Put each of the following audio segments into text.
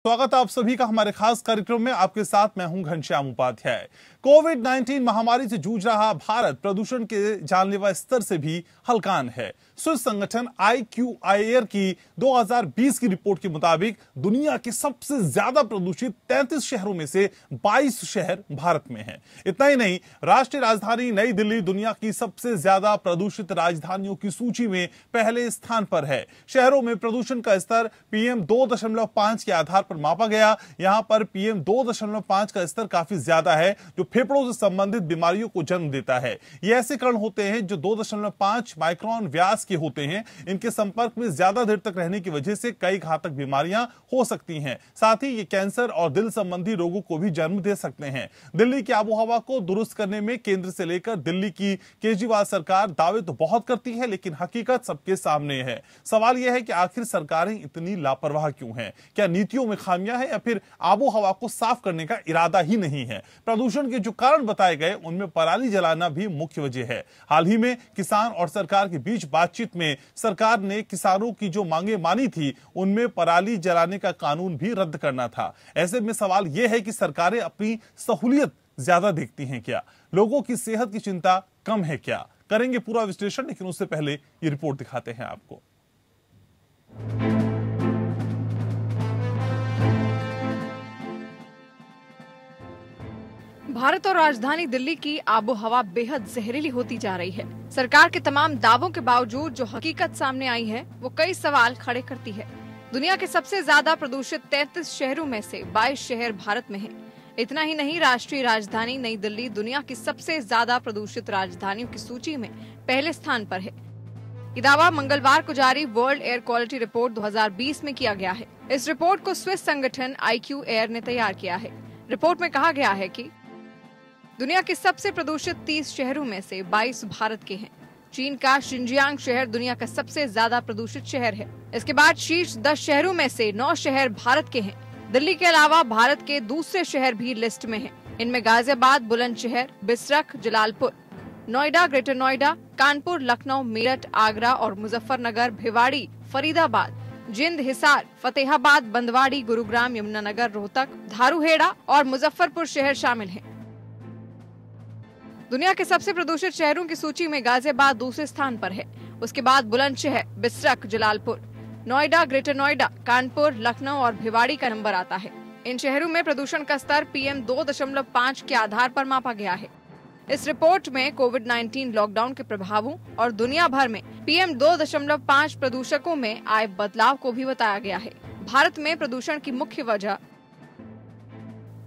स्वागत है आप सभी का हमारे खास कार्यक्रम में। आपके साथ मैं हूं घनश्याम उपाध्याय। कोविड-19 महामारी से जूझ रहा भारत प्रदूषण के जानलेवा स्तर से भी हलकान है। स्विस संगठन IQAir की 2020 की रिपोर्ट के मुताबिक दुनिया के सबसे ज्यादा प्रदूषित 33 शहरों में से 22 शहर भारत में हैं। इतना ही नहीं, राष्ट्रीय राजधानी नई दिल्ली दुनिया की सबसे ज्यादा प्रदूषित राजधानियों की सूची में पहले स्थान पर है। शहरों में प्रदूषण का स्तर PM 2.5 के आधार पर मापा गया। यहां पर PM 2.5 का स्तर काफी ज्यादा है, जो फेफड़ों से संबंधित बीमारियों को जन्म देता है। ये ऐसे कण होते हैं जो 2.5 माइक्रोन व्यास के होते हैं। इनके संपर्क में ज्यादा देर तक रहने की वजह से कई घातक बीमारियां हो सकती हैं। साथ ही ये कैंसर और दिल संबंधी रोगों को भी जन्म दे सकते हैं। दिल्ली की आबोहवा को दुरुस्त करने में केंद्र से लेकर दिल्ली की केजरीवाल सरकार दावे तो बहुत करती है, लेकिन हकीकत सबके सामने है। सवाल यह है कि आखिर सरकारें इतनी लापरवाह क्यों हैं? क्या नीतियों में खामियां हैं या फिर आबोहवा को साफ करने का इरादा ही नहीं है? प्रदूषण के जो कारण बताए गए उनमें पराली जलाना भी मुख्य वजह है। हाल ही में किसान और सरकार के बीच बातचीत में सरकार ने किसानों की जो मांगे मानी थी उनमें पराली जलाने का कानून भी रद्द करना था। ऐसे में सवाल यह है कि सरकारें अपनी सहूलियत ज्यादा देखती हैं क्या? लोगों की सेहत की चिंता कम है क्या? करेंगे पूरा विश्लेषण, लेकिन उससे पहले ये रिपोर्ट दिखाते हैं आपको। भारत और राजधानी दिल्ली की आबोहवा बेहद जहरीली होती जा रही है। सरकार के तमाम दावों के बावजूद जो हकीकत सामने आई है वो कई सवाल खड़े करती है। दुनिया के सबसे ज्यादा प्रदूषित 33 शहरों में से 22 शहर भारत में हैं। इतना ही नहीं, राष्ट्रीय राजधानी नई दिल्ली दुनिया की सबसे ज्यादा प्रदूषित राजधानियों की सूची में पहले स्थान पर है। ये दावा मंगलवार को जारी वर्ल्ड एयर क्वालिटी रिपोर्ट 2020 में किया गया है। इस रिपोर्ट को स्विस संगठन IQAir ने तैयार किया है। रिपोर्ट में कहा गया है कि दुनिया के सबसे प्रदूषित 30 शहरों में से 22 भारत के हैं। चीन का शिनजियांग शहर दुनिया का सबसे ज्यादा प्रदूषित शहर है। इसके बाद शीर्ष 10 शहरों में से 9 शहर भारत के हैं। दिल्ली के अलावा भारत के दूसरे शहर भी लिस्ट में हैं। इनमें गाजियाबाद, बुलंदशहर, बिसरख, जलालपुर, नोएडा, ग्रेटर नोएडा, कानपुर, लखनऊ, मेरठ, आगरा और मुजफ्फरनगर, भिवाड़ी, फरीदाबाद, जिंद, हिसार, फतेहाबाद, बंदवाड़ी, गुरुग्राम, यमुनानगर, रोहतक, धारूहेड़ा और मुजफ्फरपुर शहर शामिल हैं। दुनिया के सबसे प्रदूषित शहरों की सूची में गाजियाबाद दूसरे स्थान पर है। उसके बाद बुलंदशहर, बिसरख, जलालपुर, नोएडा, ग्रेटर नोएडा, कानपुर, लखनऊ और भिवाड़ी का नंबर आता है। इन शहरों में प्रदूषण का स्तर PM 2.5 के आधार पर मापा गया है। इस रिपोर्ट में कोविड-19 लॉकडाउन के प्रभावों और दुनिया भर में PM 2.5 प्रदूषकों में आए बदलाव को भी बताया गया है। भारत में प्रदूषण की मुख्य वजह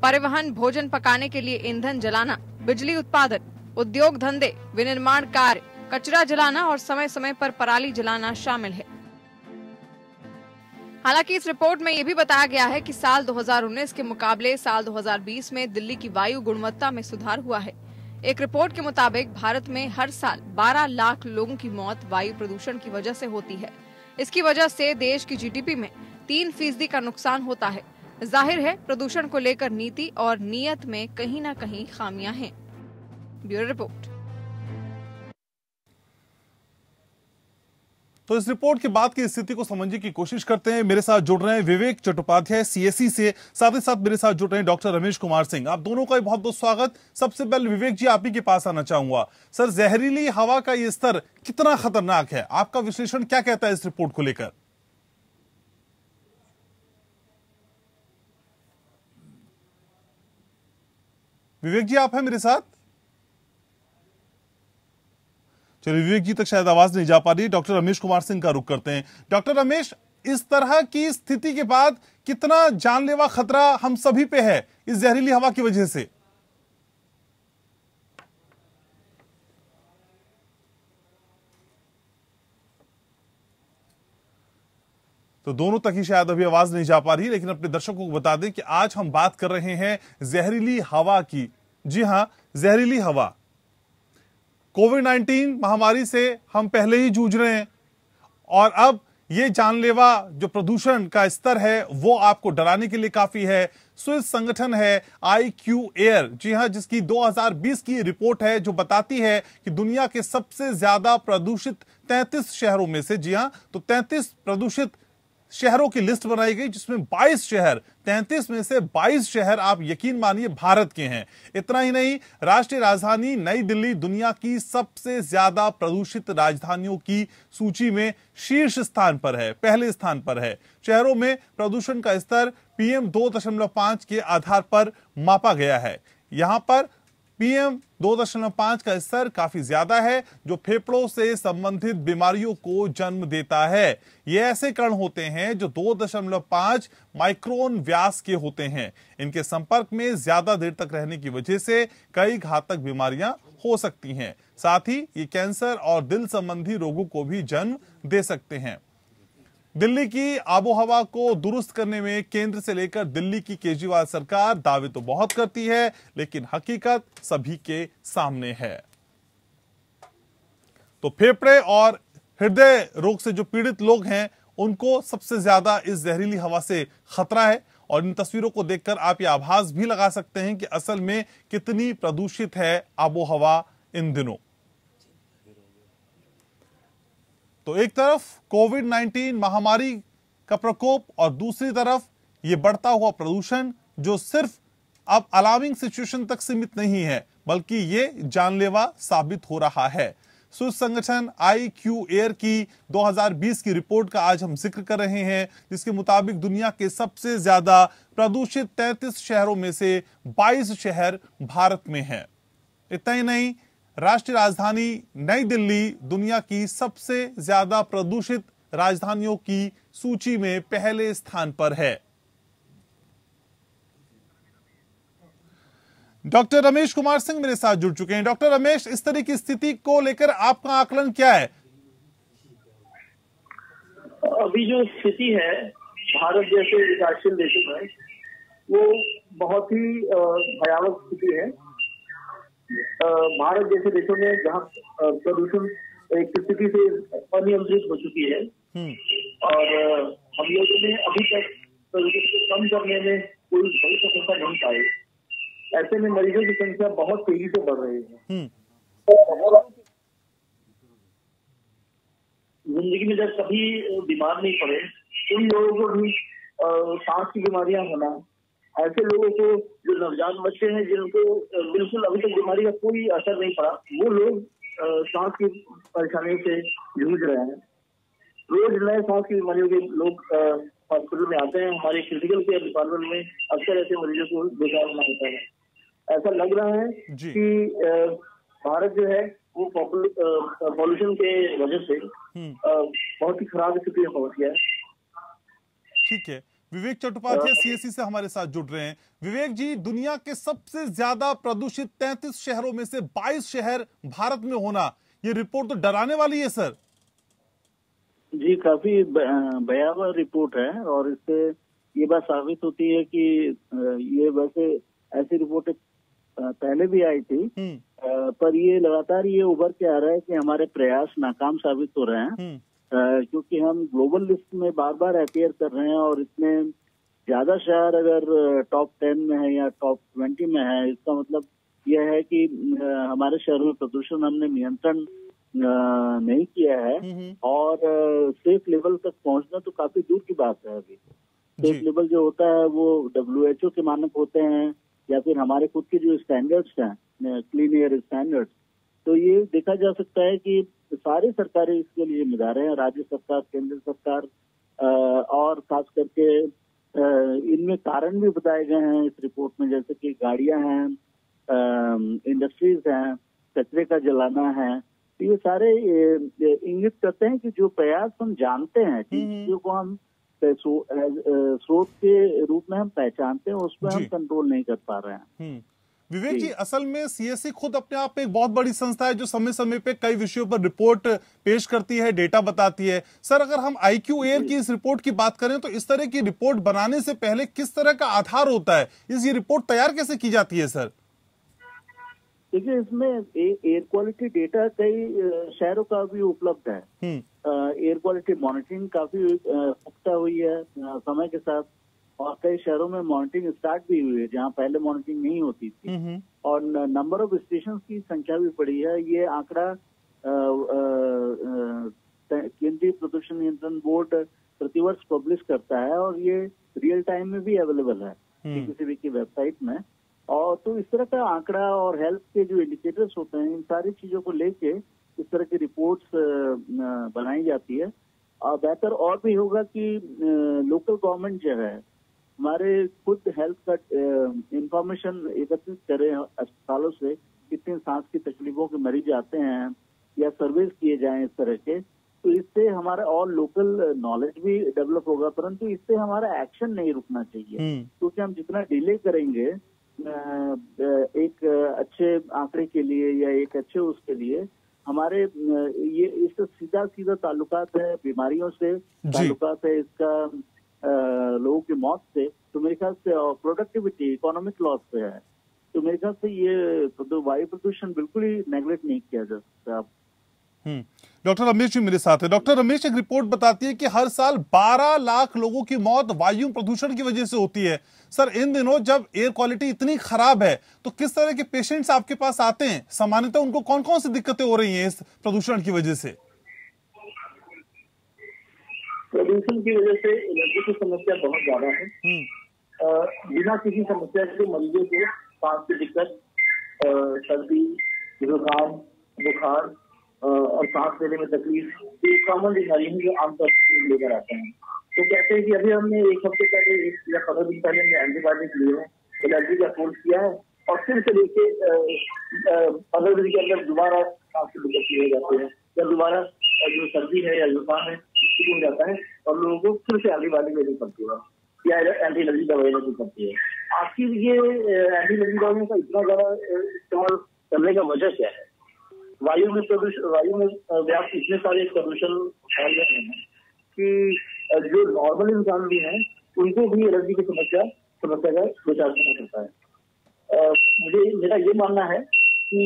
परिवहन, भोजन पकाने के लिए ईंधन जलाना, बिजली उत्पादन, उद्योग धंधे, विनिर्माण कार्य, कचरा जलाना और समय समय पर पराली जलाना शामिल है। हालांकि इस रिपोर्ट में यह भी बताया गया है कि साल 2019 के मुकाबले साल 2020 में दिल्ली की वायु गुणवत्ता में सुधार हुआ है। एक रिपोर्ट के मुताबिक भारत में हर साल 12 लाख लोगों की मौत वायु प्रदूषण की वजह से होती है। इसकी वजह से देश की GDP में 3% का नुकसान होता है। जाहिर है प्रदूषण को लेकर नीति और नीयत में कहीं न कहीं खामियां हैं। Bureau report. तो इस रिपोर्ट के बाद की स्थिति को समझने की कोशिश करते हैं। मेरे साथ जुड़ रहे हैं विवेक चट्टोपाध्याय CSE से, साथ ही साथ मेरे साथ जुड़ रहे हैं डॉक्टर रमेश कुमार सिंह। आप दोनों का बहुत बहुत स्वागत। सबसे पहले विवेक जी, आप ही के पास आना चाहूंगा। सर, जहरीली हवा का ये स्तर कितना खतरनाक है? आपका विश्लेषण क्या कहता है इस रिपोर्ट को लेकर? विवेक जी, आप हैं मेरे साथ? चलिए, विवेक जी तक शायद आवाज नहीं जा पा रही। डॉक्टर रमेश कुमार सिंह का रुख करते हैं। डॉक्टर रमेश, इस तरह की स्थिति के बाद कितना जानलेवा खतरा हम सभी पे है इस जहरीली हवा की वजह से? तो दोनों तक ही शायद अभी आवाज नहीं जा पा रही, लेकिन अपने दर्शकों को बता दें कि आज हम बात कर रहे हैं जहरीली हवा की। जी हां, जहरीली हवा। कोविड-19 महामारी से हम पहले ही जूझ रहे हैं और अब ये जानलेवा जो प्रदूषण का स्तर है वो आपको डराने के लिए काफी है। स्विस संगठन है IQAir, जी हां, जिसकी 2020 की रिपोर्ट है जो बताती है कि दुनिया के सबसे ज्यादा प्रदूषित 33 शहरों में से, जी हां, तो 33 प्रदूषित शहरों की लिस्ट बनाई गई जिसमें 22 शहर, 33 में से 22 शहर आप यकीन मानिए भारत के हैं। इतना ही नहीं, राष्ट्रीय राजधानी नई दिल्ली दुनिया की सबसे ज्यादा प्रदूषित राजधानियों की सूची में शीर्ष स्थान पर है, पहले स्थान पर है। शहरों में प्रदूषण का स्तर PM 2.5 के आधार पर मापा गया है। यहां पर PM 2.5 का स्तर काफी ज्यादा है, जो फेफड़ों से संबंधित बीमारियों को जन्म देता है। ये ऐसे कण होते हैं जो 2.5 माइक्रोन व्यास के होते हैं। इनके संपर्क में ज्यादा देर तक रहने की वजह से कई घातक बीमारियां हो सकती हैं। साथ ही ये कैंसर और दिल संबंधी रोगों को भी जन्म दे सकते हैं। दिल्ली की आबोहवा को दुरुस्त करने में केंद्र से लेकर दिल्ली की केजरीवाल सरकार दावे तो बहुत करती है, लेकिन हकीकत सभी के सामने है। तो फेफड़े और हृदय रोग से जो पीड़ित लोग हैं, उनको सबसे ज्यादा इस जहरीली हवा से खतरा है। और इन तस्वीरों को देखकर आप ये आभास भी लगा सकते हैं कि असल में कितनी प्रदूषित है आबोहवा इन दिनों। तो एक तरफ कोविड-19 महामारी का प्रकोप और दूसरी तरफ ये बढ़ता हुआ प्रदूषण, जो सिर्फ अब अलार्मिंग सिचुएशन तक सीमित नहीं है, बल्कि ये जानलेवा साबित हो रहा है। स्विस संगठन IQAir की 2020 की रिपोर्ट का आज हम जिक्र कर रहे हैं, जिसके मुताबिक दुनिया के सबसे ज्यादा प्रदूषित 33 शहरों में से 22 शहर भारत में हैं। इतना ही नहीं, राष्ट्रीय राजधानी नई दिल्ली दुनिया की सबसे ज्यादा प्रदूषित राजधानियों की सूची में पहले स्थान पर है। डॉक्टर रमेश कुमार सिंह मेरे साथ जुड़ चुके हैं। डॉक्टर रमेश, इस तरह की स्थिति को लेकर आपका आकलन क्या है? अभी जो स्थिति है भारत जैसे विकासशील देशों में, वो बहुत ही भयावह स्थिति है। भारत जैसे देशों में जहाँ प्रदूषण एक स्थिति से अनियंत्रित हो चुकी है और हम लोगों ने अभी तक प्रदूषण को कम करने में कोई बड़ी सफलता नहीं पाई। ऐसे में मरीजों की संख्या बहुत तेजी से बढ़ रही है। जिंदगी में जब कभी बीमार नहीं पड़े, उन लोगों को भी सांस की बीमारियां होना, ऐसे लोगों को जो नवजात बच्चे हैं जिनको बिल्कुल अभी तक बीमारी का कोई असर नहीं पड़ा, वो लोग सांस की परेशानियों से जूझ रहे हैं। रोज नए सांस की बीमारियों के लोग हॉस्पिटल में आते हैं। हमारे क्रिटिकल केयर डिपार्टमेंट में अक्सर ऐसे मरीजों को देखा होता है। ऐसा लग रहा है कि भारत जो है वो पॉल्यूशन के वजह से बहुत ही खराब स्थिति में पहुंच गया है। ठीक है, विवेक चट्टोपाध्याय CSC से हमारे साथ जुड़ रहे हैं। विवेक जी, दुनिया के सबसे ज्यादा प्रदूषित 33 शहरों में से 22 शहर भारत में होना, ये रिपोर्ट तो डराने वाली है सर। जी, काफी भयावह रिपोर्ट है और इससे ये बात साबित होती है कि ये वैसे ऐसी रिपोर्टें पहले भी आई थी, पर ये लगातार ये उभर के आ रहा है कि हमारे प्रयास नाकाम साबित हो रहे हैं। क्योंकि हम ग्लोबल लिस्ट में बार बार अपीयर कर रहे हैं और इतने ज्यादा शहर अगर टॉप 10 में है या टॉप 20 में है, इसका मतलब यह है कि हमारे शहरों में प्रदूषण हमने नियंत्रण नहीं किया है और सेफ लेवल तक पहुंचना तो काफी दूर की बात है। अभी सेफ लेवल जो होता है वो WHO के मानक होते हैं या फिर हमारे खुद के जो स्टैंडर्ड्स हैं, क्लीन एयर स्टैंडर्ड्स। तो ये देखा जा सकता है कि सारी सरकारें इसके लिए जिम्मेदार हैं, राज्य सरकार, केंद्र सरकार, और खास करके इनमें कारण भी बताए गए हैं इस रिपोर्ट में, जैसे कि गाड़ियां हैं, इंडस्ट्रीज हैं, कचरे का जलाना है। तो ये सारे इंगित करते हैं कि जो प्रयास हम जानते हैं, चीजों को हम स्रोत के रूप में हम पहचानते हैं, उसमें हम कंट्रोल नहीं कर पा रहे हैं। विवेक जी, असल में CSC खुद अपने आप में एक बहुत बड़ी संस्था है जो समय समय पे कई विषयों पर रिपोर्ट पेश करती है, डेटा बताती है। सर, अगर हम IQAir की इस रिपोर्ट की बात करें तो इस तरह की रिपोर्ट बनाने से पहले किस तरह का आधार होता है? ये रिपोर्ट तैयार कैसे की जाती है सर? देखिए, इसमें एयर क्वालिटी डेटा कई शहरों का भी उपलब्ध है। एयर क्वालिटी मॉनिटरिंग काफी पुख्ता हुई है समय के साथ और कई शहरों में मॉनिटरिंग स्टार्ट भी हुई है जहां पहले मॉनिटरिंग नहीं होती थी और नंबर ऑफ स्टेशन की संख्या भी बढ़ी है। ये आंकड़ा केंद्रीय प्रदूषण नियंत्रण बोर्ड प्रतिवर्ष पब्लिश करता है और ये रियल टाइम में भी अवेलेबल है किसी की वेबसाइट में। और तो इस तरह का आंकड़ा और हेल्थ के जो इंडिकेटर्स होते हैं, इन सारी चीजों को लेके इस तरह की रिपोर्ट्स बनाई जाती है। और बेहतर और भी होगा कि लोकल गवर्नमेंट जो है हमारे खुद हेल्थ का इंफॉर्मेशन एकत्रित करें अस्पतालों से, कितने सांस की तकलीफों के मरीज आते हैं या सर्वेस किए जाएं इस तरह के, तो इससे हमारा और लोकल नॉलेज भी डेवलप होगा। परंतु इससे हमारा एक्शन नहीं रुकना चाहिए, क्योंकि हम जितना डिले करेंगे एक अच्छे आंकड़े के लिए या एक अच्छे उसके लिए, हमारे ये इससे सीधा सीधा ताल्लुकात है बीमारियों से, ताल्लुकात है इसका लोगों की मौत से, तो मेरे ख्याल से प्रोडक्टिविटी, इकोनॉमिक लॉस से है। तो मेरे ख्याल से ये वायु प्रदूषण बिल्कुल ही नेगलेक्ट नहीं किया जा सकता। डॉक्टर रमेश जी मेरे साथ है। डॉक्टर रमेश, एक रिपोर्ट बताती है कि हर साल 12 लाख लोगों की मौत वायु प्रदूषण की वजह से होती है। सर, इन दिनों जब एयर क्वालिटी इतनी खराब है तो किस तरह के पेशेंट्स आपके पास आते हैं? सामान्यतः उनको कौन कौन सी दिक्कतें हो रही हैं इस प्रदूषण की वजह से? प्रदूषण की वजह से एलर्जी की समस्या बहुत ज्यादा है। बिना किसी समस्या के मरीजों को सांस की दिक्कत, सर्दी, जुकाम, बुखार और सांस लेने में तकलीफ, ये कॉमन बीमारी है जो आमतौर पर लेकर आते हैं। तो कहते हैं कि अभी हमने एक हफ्ते पहले या 15 दिन पहले हमने एंटीबायोटिक लिए हैं, एलर्जी का कोर्स किया है, और फिर से लेके 15 दिन के अंदर दोबारा सांस की दिक्कत हो जाती है, या दोबारा जो सर्दी है या जुकाम है शुरू हो जाता है और लोगों को फिर से एंटीबायोटिक लेनी पड़ती है या एंटी एलर्जी दवाई लेनी पड़ती है। आखिर ये एंटी एलर्जी दवाइयों का इतना ज्यादा इस्तेमाल करने का वजह क्या है? वायु में व्याप्त इतने सारे प्रदूषण फैल रहे हैं कि जो नॉर्मल इंसान भी हैं उनको भी एलर्जी की समस्या का विचार करना पड़ता है। मेरा ये मानना है कि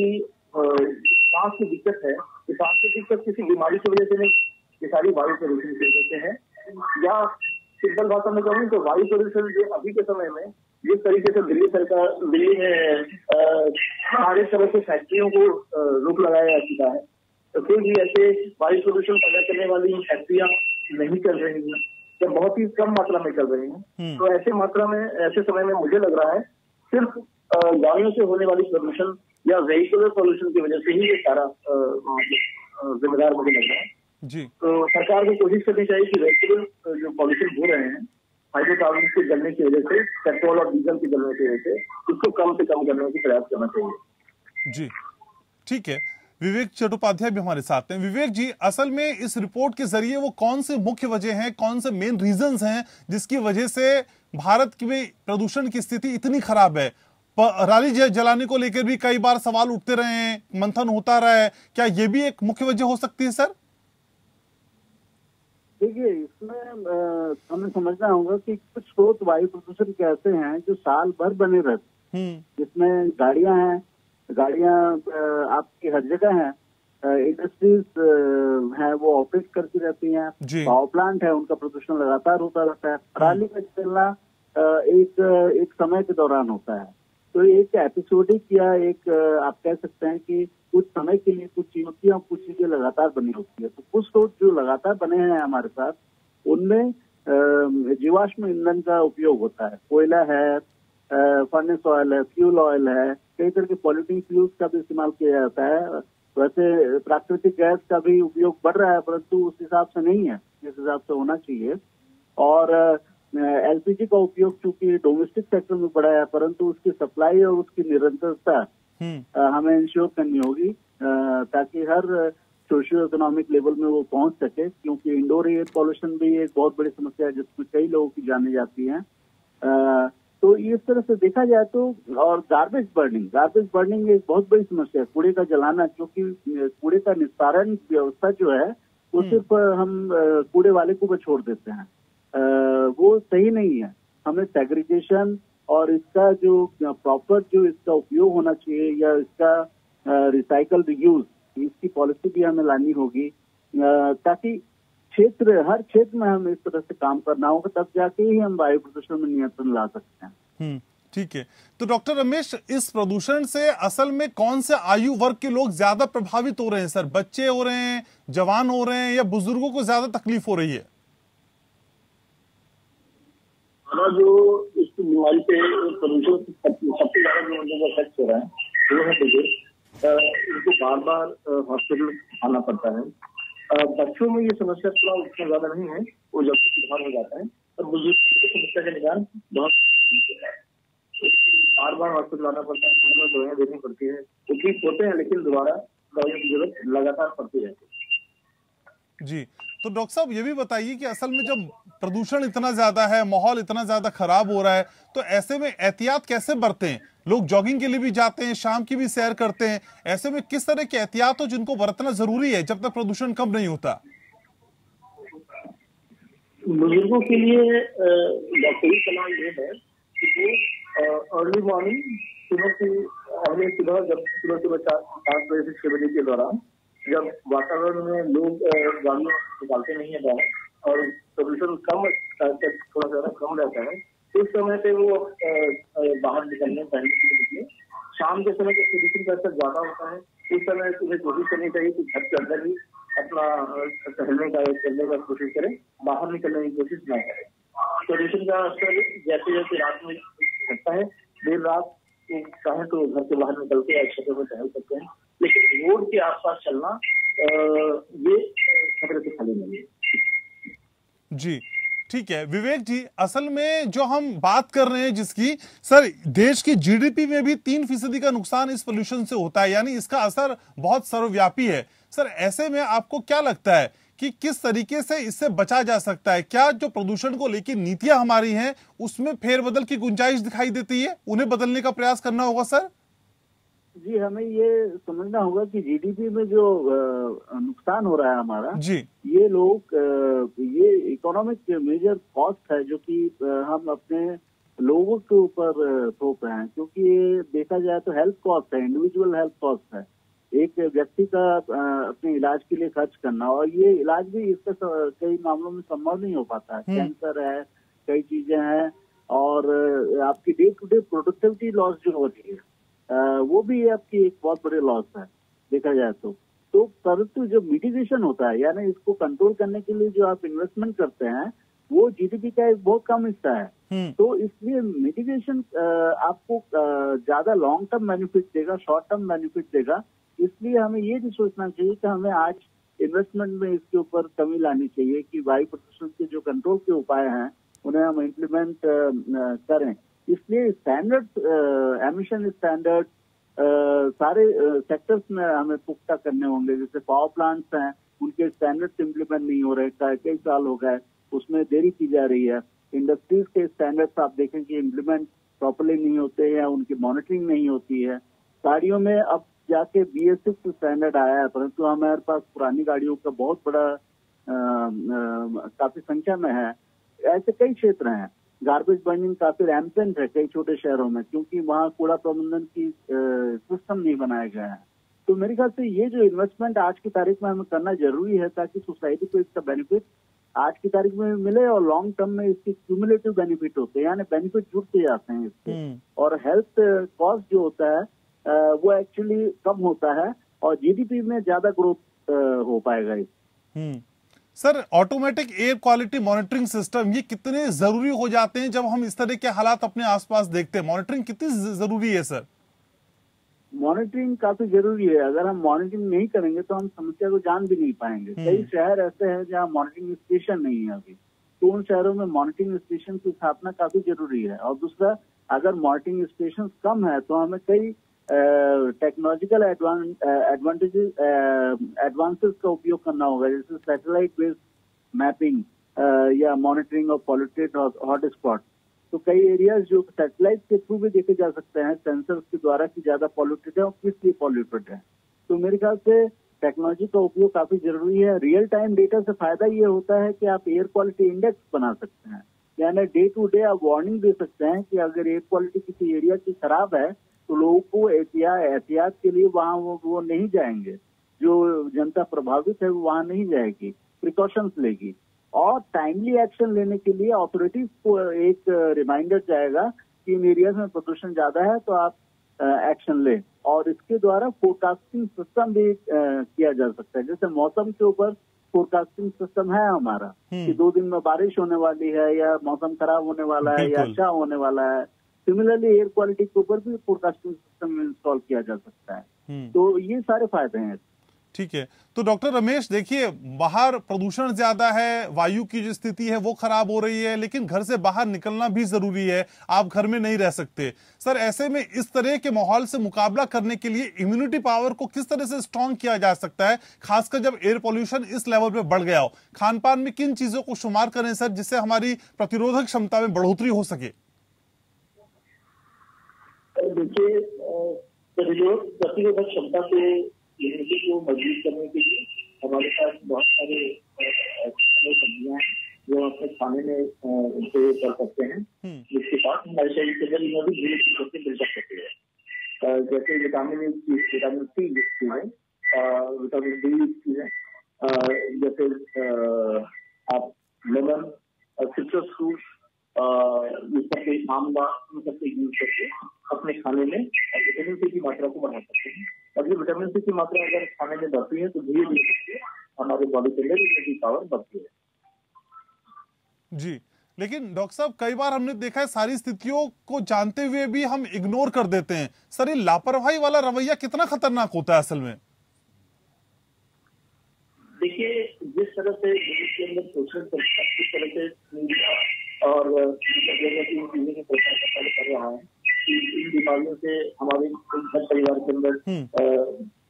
सांस की दिक्कत है, कि सांस की दिक्कत किसी बीमारी की वजह से नहीं, ये सारी वायु प्रदूषण की वजह से है। या सिंपल भाषा में कहूँ तो वायु प्रदूषण जो अभी के समय में जिस तरीके से दिल्ली में सारे तरह से फैक्ट्रियों को रोक लगाया जा चुका है, तो कोई भी ऐसे वायु प्रदूषण पैदा करने वाली फैक्ट्रियां नहीं चल रही हैं या बहुत ही कम मात्रा में चल रही हैं। तो ऐसे समय में मुझे लग रहा है सिर्फ गाड़ियों से होने वाली प्रदूषण या व्हीकल पॉल्यूशन की वजह से ही ये सारा जिम्मेदार मुझे लग रहा है जी। तो सरकार को कोशिश करनी चाहिए कि व्हीकल जो पॉल्यूशन हो रहे हैं हाइड्रोकार्बन के जलने की वजह से, पेट्रोल और डीजल के जलने की वजह से, उसको कम से कम करने की प्रयास करना चाहिए। जी, ठीक है। विवेक चट्टोपाध्याय भी हमारे साथ हैं। विवेक जी, असल में इस रिपोर्ट के जरिए वो कौन से मुख्य वजह हैं, कौन से मेन रीजंस हैं जिसकी वजह से भारत में प्रदूषण की स्थिति इतनी खराब है? पराली जलाने को लेकर भी कई बार सवाल उठते रहे हैं, मंथन होता रहा है, क्या ये भी एक मुख्य वजह हो सकती है सर? देखिए, इसमें हमें समझना होगा कि कुछ स्रोत वायु प्रदूषण के ऐसे हैं जो साल भर बने रहते हैं, जिसमें गाड़ियां हैं, आपकी हर जगह हैं, इंडस्ट्रीज हैं वो ऑपरेट करती रहती हैं, पावर प्लांट है उनका प्रदूषण लगातार होता रहता है। पराली का जलना एक समय के दौरान होता है, तो एक एपिसोडिक या एक आप कह सकते हैं कि कुछ समय के लिए कुछ चुनौतियां, कुछ चीजें लगातार बनी होती है। तो कुछ स्रोत जो लगातार बने हैं हमारे साथ, उनमें जीवाश्म ईंधन का उपयोग होता है, कोयला है, फर्नेस ऑयल है, फ्यूल ऑयल है, कई तरह के पॉल्यूटिंग फ्यूल्स का भी इस्तेमाल किया जाता है। वैसे प्राकृतिक गैस का भी उपयोग बढ़ रहा है, परंतु उस हिसाब से नहीं है जिस हिसाब से होना चाहिए। और एलपीजी का उपयोग चूंकि डोमेस्टिक सेक्टर में बढ़ा है, परंतु उसकी सप्लाई और उसकी निरंतरता हमें इंश्योर करनी होगी ताकि हर सोशियो इकोनॉमिक लेवल में वो पहुंच सके, क्योंकि इंडोर एयर पॉल्यूशन भी एक बहुत बड़ी समस्या है जिसमें कई लोगों की जाने जाती हैं। तो इस तरह से देखा जाए तो, और गार्बेज बर्निंग एक बहुत बड़ी समस्या है, कूड़े का जलाना, क्योंकि कूड़े का निस्तारण व्यवस्था जो है वो सिर्फ हम कूड़े वाले को छोड़ देते हैं, वो सही नहीं है। हमें सेग्रीगेशन और इसका जो प्रॉपर जो इसका उपयोग होना चाहिए या इसका रिसाइकल रीयूज, इसकी पॉलिसी भी हमें लानी होगी, ताकि हर क्षेत्र में हमें इस तरह से काम करना होगा, तब जाके ही हम वायु प्रदूषण में नियंत्रण ला सकते हैं। ठीक है। तो डॉक्टर रमेश, इस प्रदूषण से असल में कौन से आयु वर्ग के लोग ज्यादा प्रभावित हो रहे हैं सर? बच्चे हो रहे हैं, जवान हो रहे हैं, या बुजुर्गों को ज्यादा तकलीफ हो रही है? ज्यादा जो इस बीमारी से प्रदूषण सबसे ज्यादा जो लोगों को इफेक्ट हो रहा है वो है बुजुर्ग। इनको बार बार हॉस्पिटल आना पड़ता है। बच्चों में ये समस्या थोड़ा उतना ज्यादा नहीं है, वो जल्दी सुधार हो जाता है, और बुजुर्ग की समस्या का निदान बहुत बार बार हॉस्पिटल आना पड़ता है, बार बार दवाइयाँ देनी पड़ती है। वो ठीक होते हैं लेकिन दोबारा दवाइयों की जरूरत लगातार पड़ती रहती है। जी, तो डॉक्टर साहब ये भी बताइए कि असल में जब प्रदूषण इतना ज्यादा है, माहौल इतना ज्यादा खराब हो रहा है, तो ऐसे में एहतियात कैसे बरतें? लोग जॉगिंग के लिए भी जाते हैं, शाम की भी सैर करते हैं, ऐसे में किस तरह के एहतियात हो जिनको बरतना जरूरी है जब तक प्रदूषण कम नहीं होता? बुजुर्गों के लिए डॉक्टरी सलाह ये है कि वो अर्ली मॉर्निंग सुबह जब सुबह 7 बजे से 6 बजे के दौरान, जब वातावरण में लोग गाड़ियां निकालते नहीं है बाहर और प्रदूषण कम थोड़ा ज्यादा कम रहता है, उस समय पे वो बाहर निकलने टहलने के लिए निकले। शाम के समय जब प्रदूषण का असर ज्यादा होता है उस समय उन्हें कोशिश करनी चाहिए कि घर के अंदर ही अपना टहलने का करने का कोशिश करें, बाहर निकलने की कोशिश ना करें। प्रदूषण का असर जैसे जैसे रात में घटता है, देर रात चाहे तो घर से बाहर निकल के छतों पर टहल सकते हैं, लेकिन रोड के आसपास चलना ये खतरे से खाली नहीं है। जी ठीक है विवेक जी, असल में जो हम बात कर रहे हैं जिसकी, सर देश की जीडीपी में भी 3% का नुकसान इस पोल्यूशन से होता है, यानी इसका असर बहुत सर्वव्यापी है। सर ऐसे में आपको क्या लगता है कि किस तरीके से इससे बचा जा सकता है? क्या जो प्रदूषण को लेकर नीतियां हमारी हैं उसमें फेरबदल की गुंजाइश दिखाई देती है? उन्हें बदलने का प्रयास करना होगा सर। जी, हमें ये समझना होगा कि जीडीपी में जो नुकसान हो रहा है हमारा जी, ये ये इकोनॉमिक मेजर कॉस्ट है जो कि हम अपने लोगों के ऊपर थोप रहे हैं, क्योंकि ये देखा जाए तो हेल्थ कॉस्ट है, इंडिविजुअल हेल्थ कॉस्ट है, एक व्यक्ति का अपने इलाज के लिए खर्च करना, और ये इलाज भी इसका कई मामलों में संभव नहीं हो पाता है। कैंसर है, कई चीजें हैं, और आपकी day to day productivity loss जो हो रही है वो भी आपकी एक बहुत बड़े लॉस है देखा जाए तो परंतु जो मिटिगेशन होता है, यानी इसको कंट्रोल करने के लिए जो आप इन्वेस्टमेंट करते हैं वो जीडीपी का एक बहुत कम हिस्सा है। तो इसलिए मिटिगेशन आपको ज्यादा लॉन्ग टर्म बेनिफिट देगा, शॉर्ट टर्म बेनिफिट देगा। इसलिए हमें ये भी सोचना चाहिए कि हमें आज इन्वेस्टमेंट में इसके ऊपर कमी लानी चाहिए कि वायु प्रदूषण के जो कंट्रोल के उपाय हैं उन्हें हम इम्प्लीमेंट करें। इसलिए स्टैंडर्ड एमिशन स्टैंडर्ड सारे सेक्टर्स में हमें पुख्ता करने होंगे। जैसे पावर प्लांट्स हैं, उनके स्टैंडर्ड्स इम्प्लीमेंट नहीं हो रहे, कई साल हो गए, उसमें देरी की जा रही है। इंडस्ट्रीज के स्टैंडर्ड्स आप देखें कि इम्प्लीमेंट प्रॉपर्ली नहीं होते या उनकी मॉनिटरिंग नहीं होती है। गाड़ियों में अब जाके BS6 स्टैंडर्ड आया है, परंतु हमारे पास पुरानी गाड़ियों का बहुत बड़ा काफी संख्या में है। ऐसे कई क्षेत्र हैं। गार्बेज बर्निंग काफी रैम्पेंट है कई छोटे शहरों में, क्योंकि वहाँ कूड़ा प्रबंधन की सिस्टम नहीं बनाया गया है। तो मेरे ख्याल से ये जो इन्वेस्टमेंट आज की तारीख में हमें करना जरूरी है ताकि सोसाइटी को इसका बेनिफिट आज की तारीख में मिले और लॉन्ग टर्म में इसके क्यूमुलेटिव बेनिफिट होते हैं, यानी बेनिफिट जुड़ते जाते हैं इससे, और हेल्थ कॉस्ट जो होता है वो एक्चुअली कम होता है और जीडीपी में ज्यादा ग्रोथ हो पाएगा इस। Sir automatic air quality monitoring system ये कितने जरूरी हो जाते हैं जब हम इस तरह के हालात अपने आसपास देखते हैं? मॉनिटरिंग कितनी जरूरी है सर? मॉनिटरिंग काफी जरूरी है। अगर हम मॉनिटरिंग नहीं करेंगे तो हम समस्या को जान भी नहीं पाएंगे। कई शहर ऐसे हैं जहाँ मॉनिटरिंग स्टेशन नहीं है अभी, तो उन शहरों में मॉनिटरिंग स्टेशन की स्थापना काफी जरूरी है। और दूसरा, अगर मॉनिटरिंग स्टेशन कम है तो हमें कई टेक्नोलॉजिकल एडवांसेस का उपयोग करना होगा, जैसे सैटेलाइट बेस्ड मैपिंग या monitoring of polluted hot spot. तो कई एरियाज जो सैटेलाइट के थ्रू भी देखे जा सकते हैं सेंसर्स के द्वारा कि ज्यादा पॉल्यूटेड है और किस लिए पॉल्यूटेड है। तो मेरे ख्याल से टेक्नोलॉजी का उपयोग काफी जरूरी है। रियल टाइम डेटा से फायदा ये होता है कि आप एयर क्वालिटी इंडेक्स बना सकते हैं, यानी डे टू डे आप वार्निंग दे सकते हैं कि अगर एयर क्वालिटी किसी एरिया की खराब है तो लोगों को एहतियात के लिए वहाँ वो नहीं जाएंगे, जो जनता प्रभावित है वो वहाँ नहीं जाएगी, प्रिकॉशंस लेगी। और टाइमली एक्शन लेने के लिए अथॉरिटीज को एक रिमाइंडर जाएगा कि इन एरियाज में प्रदूषण ज्यादा है तो आप एक्शन लें। और इसके द्वारा फोरकास्टिंग सिस्टम भी किया जा सकता है। जैसे मौसम के ऊपर फोरकास्टिंग सिस्टम है हमारा कि 2 दिन में बारिश होने वाली है या मौसम खराब होने वाला है या अच्छा होने वाला है। सिमिलरली एयर क्वालिटी के ऊपर भी फोरकास्टिंग सिस्टम इंस्टॉल किया जा सकता है। तो ये सारे फायदे हैं। ठीक है, तो डॉक्टर रमेश देखिए, बाहर प्रदूषण ज्यादा है, वायु की जो स्थिति है वो खराब हो रही है, लेकिन घर से बाहर निकलना भी जरूरी है, आप घर में नहीं रह सकते। सर, ऐसे में इस तरह के माहौल से मुकाबला करने के लिए इम्यूनिटी पावर को किस तरह से स्ट्रॉन्ग किया जा सकता है, खासकर जब एयर पॉल्यूशन इस लेवल पे बढ़ गया हो? खान पान में किन चीजों को शुमार करें सर, जिससे हमारी प्रतिरोधक क्षमता में बढ़ोतरी हो सके? देखिए, प्रतिरोधक क्षमता से इम्यूनिटी को मजबूत करने के लिए हमारे पास बहुत सारे ऐसी सब्जियां हैं जो हम अपने खाने में प्रयोग कर सकते हैं, जिसके साथ हमारे शरीर के अंदर भी धीरे धीरे मिल सकती है। जैसे विटामिन सी जिसकी है, विटामिन डी है, जैसे आप लेमन, सिट्रस फ्रूट, ये सबके आमला, इन सबके यूज करके अपने खाने में विटामिन सी की मात्रा को बढ़ा सकते हैं। और ये विटामिन सी की मात्रा अगर खाने में बढ़ती है तो धीरे धीरे हमारे बॉडी के अंदर इम्यूनिटी पावर बढ़ती है। जी, लेकिन डॉक्टर साहब, कई बार हमने देखा है सारी स्थितियों को जानते हुए भी हम इग्नोर कर देते हैं। सर, ये लापरवाही वाला रवैया कितना खतरनाक होता है असल में? देखिए, जिस तरह से के अंदर सोशल किस तरह से और इन चीजों के प्रचार कर रहा है, इन बीमारियों से हमारे घर परिवार के अंदर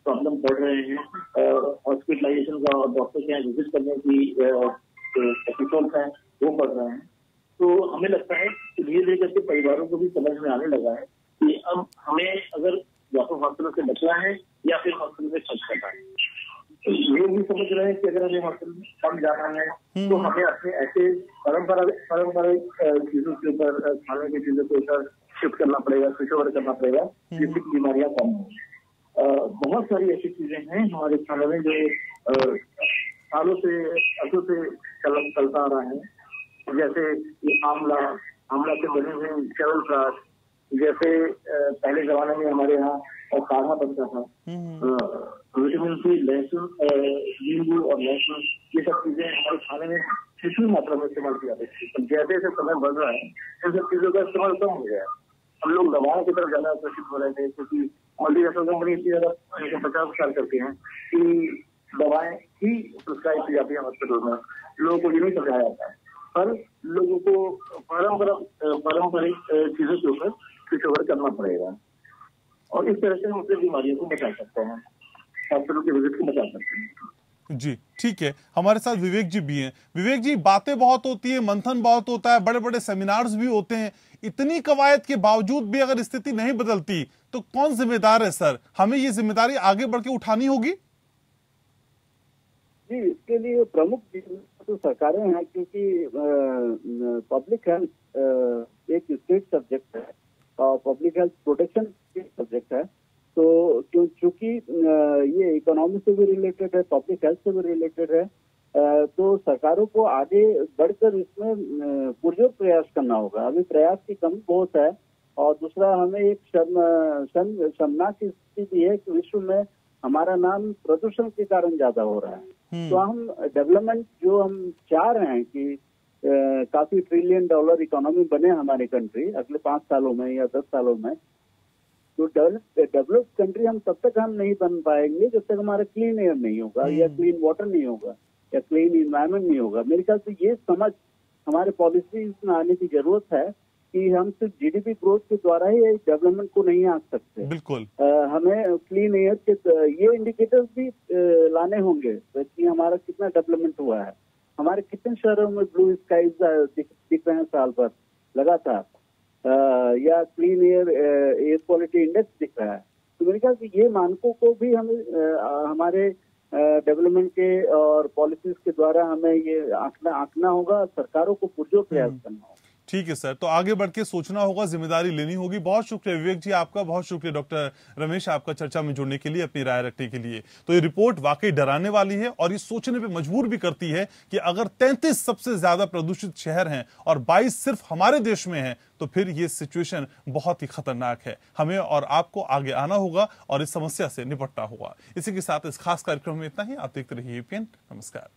प्रॉब्लम बढ़ रहे हैं। हॉस्पिटलाइजेशन का और डॉक्टर के यहाँ विजिट करने की एपिसोड है वो बढ़ रहे हैं। तो हमें लगता है कि धीरे धीरे करके परिवारों को भी समझ में आने लगा है कि अब हमें अगर या तो हॉस्पिटल से बचना है या फिर हॉस्पिटल में खर्च करना है। तो ये भी समझ रहे हैं कि अगर हमें हॉस्पिटल में कम जाना है तो हमें अपने ऐसे पारंपरिक चीजों के ऊपर, खाने की चीजों के ऊपर शिफ्ट करना पड़ेगा, स्विच ओवर करना पड़ेगा, जिससे बीमारियां कम हो। बहुत सारी ऐसी चीजें हैं हमारे खाने में जो सालों से चलता आ रहा है, जैसे ये आंवला से बने हुए च्यवनप्राश, जैसे पहले जमाने में हमारे यहाँ काढ़ा बनता था, विटामिन सी, लहसुन, नींबू और लहसुन, ये सब चीजें हमारे खाने में कितनी मात्रा में इस्तेमाल किया जाती है। जैसे जैसे समय बढ़ रहा है इन सब चीजों का इस्तेमाल कम हो गया है। हम लोग दवाओं की तरफ ज्यादा आकर्षित हो रहे थे, क्योंकि मल्टीनेशनल कंपनी इतनी ज्यादा 50% करती हैं कि दवाएं ही प्रिस्क्राइब की जाती है हॉस्पिटल में। लोगों को ये नहीं समझाया जाता है, पर लोगों को पारंपरिक चीजों के ऊपर स्विच ओवर करना पड़ेगा और इस तरह से हम अपनी बीमारियों को बचा सकते हैं, हॉस्पिटल के विजिट को बचा सकते हैं। जी, ठीक है, हमारे साथ विवेक जी भी हैं। विवेक जी, बातें बहुत होती है, मंथन बहुत होता है, बड़े बड़े सेमिनार्स भी होते हैं, इतनी कवायद के बावजूद भी अगर स्थिति नहीं बदलती तो कौन जिम्मेदार है सर? हमें ये जिम्मेदारी आगे बढ़ के उठानी होगी। जी, इसके लिए प्रमुख तो सरकारें हैं, क्योंकि पब्लिक हेल्थ एक स्टेट सब्जेक्ट है और पब्लिक हेल्थ प्रोटेक्शन सब्जेक्ट है। तो क्योंकि ये इकोनॉमी से भी रिलेटेड है, पब्लिक हेल्थ से भी रिलेटेड है, तो सरकारों को आगे बढ़कर इसमें पुरजोर प्रयास करना होगा। अभी प्रयास की कमी बहुत है। और दूसरा, हमें एक शर्मनाक स्थिति भी है कि विश्व में हमारा नाम प्रदूषण के कारण ज्यादा हो रहा है। तो हम डेवलपमेंट जो हम चाह रहे हैं कि काफी $1 ट्रिलियन इकोनॉमी बने हमारी कंट्री अगले 5 सालों में या 10 सालों में, तो डेवलप कंट्री हम तब तक हम नहीं बन पाएंगे जब तक हमारा क्लीन एयर नहीं होगा या क्लीन वाटर नहीं होगा या क्लीन इन्वायरमेंट नहीं होगा। मेरे ख्याल से ये समझ हमारे पॉलिसीज में आने की जरूरत है कि हम सिर्फ जीडीपी ग्रोथ के द्वारा ही डेवलपमेंट को नहीं आंक सकते। बिल्कुल, हमें क्लीन एयर के ये इंडिकेटर्स भी लाने होंगे कि हमारा कितना डेवलपमेंट हुआ है, हमारे कितने शहरों में ब्लू स्काईज दिख रहे हैं साल भर लगातार, या क्लीन एयर क्वालिटी इंडेक्स दिख रहा है। तो मेरे ख्याल से ये मानकों को भी हमें हमारे डेवलपमेंट के और पॉलिसीज के द्वारा हमें ये आंकना होगा, सरकारों को पुरजोर प्रयास करना होगा। ठीक है सर, तो आगे बढ़ के सोचना होगा, जिम्मेदारी लेनी होगी। बहुत शुक्रिया विवेक जी आपका, बहुत शुक्रिया डॉक्टर रमेश आपका चर्चा में जुड़ने के लिए, अपनी राय रखने के लिए। तो ये रिपोर्ट वाकई डराने वाली है और ये सोचने पे मजबूर भी करती है कि अगर 33 सबसे ज्यादा प्रदूषित शहर हैं और 22 सिर्फ हमारे देश में हैं, तो फिर ये सिचुएशन बहुत ही खतरनाक है। हमें और आपको आगे आना होगा और इस समस्या से निपटना होगा। इसी के साथ इस खास कार्यक्रम में इतना ही। आप देखते रहिए APN। नमस्कार।